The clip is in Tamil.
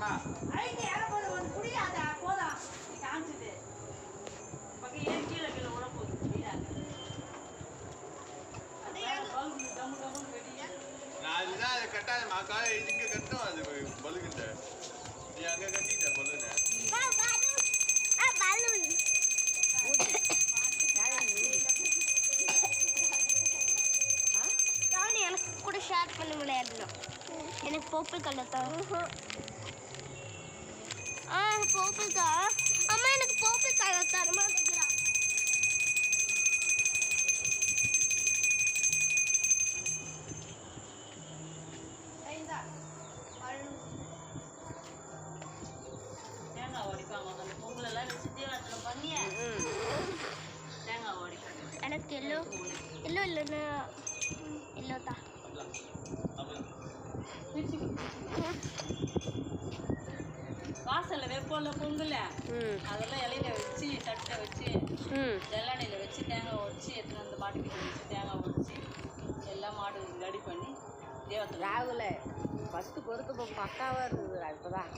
வேணாமா ஐடி யார போது வந்து புடியாத போடா நீ காஞ்சுது பக்க ஏன் கீழ ஓட போகுது புடியாத அதே பல்பு டம்மு வெடியா நான் இதுதான் அதை கட்டாத மாக்கால இங்க கட்டும் அது பலுகுண்ட நீ அங்க கட்டிட்ட பலுகுன பலூன் எனக்கு கூட ஷேர் பண்ண விளையாடணும் எனக்கு பர்பிள் கலர் தான் பர்பிள் தான் அம்மா எனக்கு பர்பிள் கலர் தரமா கேக்குறா ஐந்தா பலூன் தேங்காய் ஓடிப்பாங்க அந்த பொங்கல் எல்லாம் வச்சு தீவாரத்தில் பண்ணிய தேங்காய் ஓடிப்பாங்க எனக்கு எல்லோ இல்லைன்னா எல்லோ தான் வாசல்ல வைப்போம்ல பொங்கல அதெல்லாம் இலையில வச்சு தட்டை வச்சு ஜல்லணையில வச்சு தேங்காய் உடச்சி எடுத்துன்னு வந்து மாட்டுக்கிட்ட வச்சு தேங்காய் உடச்சி எல்லாம் மாடு ரெடி பண்ணி தேவத்தை ராகுல ஃபஸ்ட்டு பொறுத்து பக்காவாக இருந்தது இப்போதான்